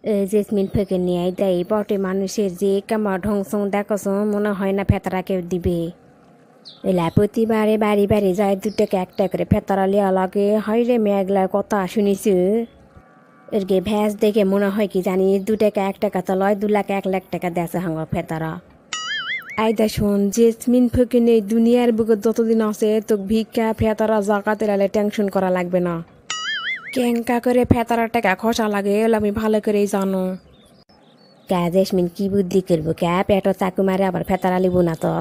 Jasmine ফেকে নিয়ে দেয় বটে মানুষের যে কামা ঢংসং দেখছ মনে হয় না ফেতারা কেউ দিবে এলা প্রতিবারে বাড়ি বাড়ি যায় দুটাকে একটা করে ফেতারা লিয়া লাগে হয় রে মেয়েগুলার কথা শুনিস এর গে ভ্যাস দেখে মনে হয় কি জানি 2 টাকা 1 টাকা তো লয় 2 লাখ 1 লাখ টাকা দেশে হাঙ্গ ফেতারা আইদা শোন জেসমিন ফেকে নেই দুনিয়ার বুকে যতদিন আছে তো ভিক্ষা ফেতারা জাকাতে লালে টেনশন করা লাগবে না কেঙ্কা করে ফেতারা টাকা খসা লাগে এগুলো আমি ভালো করেই জানো ক্যা জেসমিন কি বুদ্ধি করবো ক্যা পেটো চাকু মারে আবার ফেতারা লিব না তো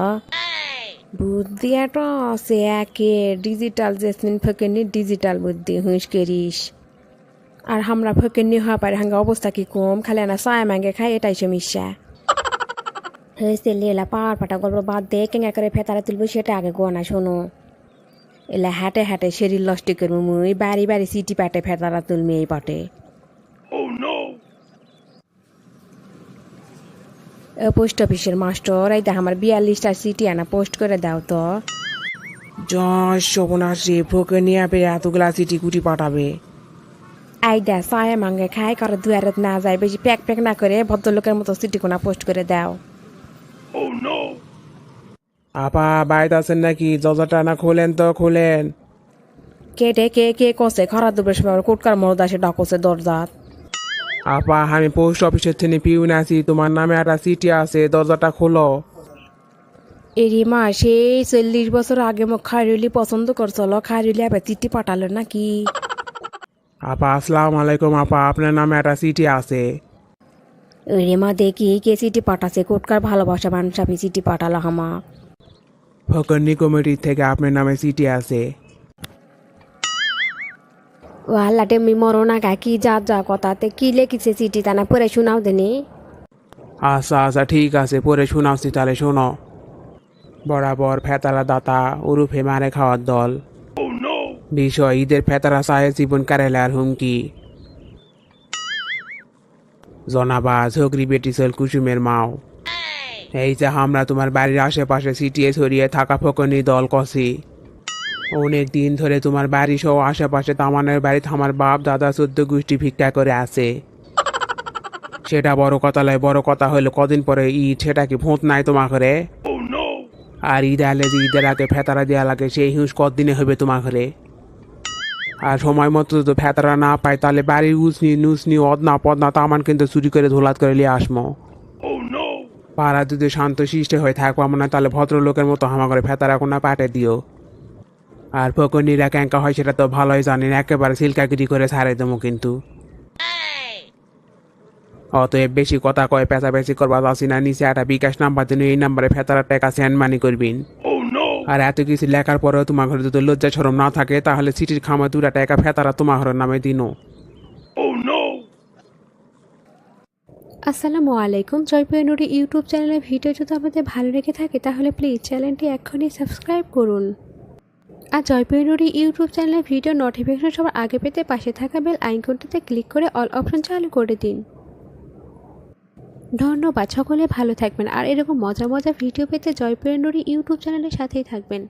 বুদ্ধি একটা আছে একে ডিজিটাল জেসমিন ফেকেনি ডিজিটাল বুদ্ধি হুঁশ করিস আর আমরা ফেকেনি হওয়া পারে হাঙ্গা অবস্থা কি কম খালি না সায় মাঙ্গে খাই এটাই সমস্যা হয়েছে লেলা পাওয়ার পাটা গল্প বাদ দে কেঙ্গা করে ফেতারা তুলবো সেটা আগে গোনা শোনো এলা হাটে হাটে শরীর নষ্ট করবো মুই বাড়ি বাড়ি সিটি পাটে ফেতারা তুলমি এই পাটে পোস্ট অফিসের মাস্টার এই দেখ আমার 42টা সিটি আনা পোস্ট করে দাও তো জয় সবনাশে ফোকে নিয়ে পেয়ে এতগুলা চিঠি কুটি পাঠাবে। এই দেখ সায় মাঙ্গে খাই কারো দুয়ারে না যায় বেশি প্যাক প্যাক না করে ভদ্রলোকের মতো সিটি কোনা পোস্ট করে দাও আপা বাড়িতে আছেন নাকি? দরজাটা না খোলেন তো খোলেন। কেটে কে কে কষে খারাপ দুপুরের সময় কোটকার মরদ আসে ডাকছে দরজাত আপা আমি পোস্ট অফিসের থেকে পিউন আছি, তোমার নামে একটা চিঠি আছে, দরজাটা খোলো। এরি মা সেই 40 বছর আগে মোক খাইরুলি পছন্দ করছিল খাইরুলি আবার চিঠি পাঠালো নাকি আপা আসসালামু আলাইকুম আপা, আপনার নামে একটা চিঠি আছে। এরি মা দেখি কে চিঠি পাঠাছে কোটকার ভালোবাসা মানুষ আপনি চিঠি পাঠালো হামাক ফকরনি কমিটি থেকে আপনার নামে চিঠি আছে। ও আল্লাটে মি মরো না গা কি যা যা কথাতে কি লেখিছে চিঠি তা না পরে শোনাও দেনি আচ্ছা আচ্ছা ঠিক আছে, পরে শোনাচ্ছি তাহলে শোনো। বরাবর ফেতারা দাতা উরুফে মারে খাওয়ার দল। বিষয় ঈদের ফেতারা সাহেব জীবন কারেলার হুমকি। জনাবা ঝগরি বেটিসল কুসুমের মাও এই যে আমরা তোমার বাড়ির আশেপাশে ছিটিয়ে ছড়িয়ে থাকা ফকনি দল কষি অনেক দিন ধরে তোমার বাড়ি সহ আশেপাশে তামানের বাড়িতে আমার বাপ দাদা 14 গোষ্ঠী ভিক্ষা করে আছে। সেটা বড় কথা লয়, বড় কথা হলো কদিন পরে ঈদ, সেটা কি ভূত নাই তোমার ঘরে? আর ঈদ আলে যে ঈদের আগে ফেতারা দেওয়া লাগে সেই হিউস কতদিনে হবে তোমার ঘরে? আর সময় মতো যদি ফেতারা না পায় তাহলে বাড়ির উসনি নুসনি অদনা পদনা তামান কিন্তু চুরি করে ধোলাত করে নিয়ে আসমো। পাড়া যদি শান্ত শিষ্টে হয়ে থাকবো না তাহলে ভদ্রলোকের মতো আমার ঘরে ফেতারা কোনা পাঠে দিও। আর ফকনিরা ক্যাঙ্কা হয় সেটা তো ভালোই জানেন, একেবারে সিলকাগিরি করে ছাড়ে দেবো কিন্তু। অতএব বেশি কথা কয়ে পেঁচাপেচি করবা যাচ্ছি না, নিচে একটা বিকাশ নাম্বার দিন, এই নাম্বারে ফেতারা টাকা সেন্ড মানি করবেন। আর এত কিছু লেখার পরেও তোমার ঘরে যদি লজ্জা সরম না থাকে তাহলে চিঠির খামা 2 টাকা ফেতারা তোমার ঘরের নামে দিনো। আসসালামু আলাইকুম। জয়প্রিয় নুরি ইউটিউব চ্যানেলের ভিডিও যদি আপনাদের ভালো লেগে থাকে তাহলে প্লিজ চ্যানেলটি এক্ষুনি সাবস্ক্রাইব করুন। আর জয়প্রিয় নুরি ইউটিউব চ্যানেলের ভিডিও নোটিফিকেশন সবার আগে পেতে পাশে থাকা বেল আইকনটিতে ক্লিক করে অল অপশন চালু করে দিন। ধন্যবাদ, সকলে ভালো থাকবেন আর এরকম মজার মজার ভিডিও পেতে জয়প্রিয় নুরি ইউটিউব চ্যানেলের সাথেই থাকবেন।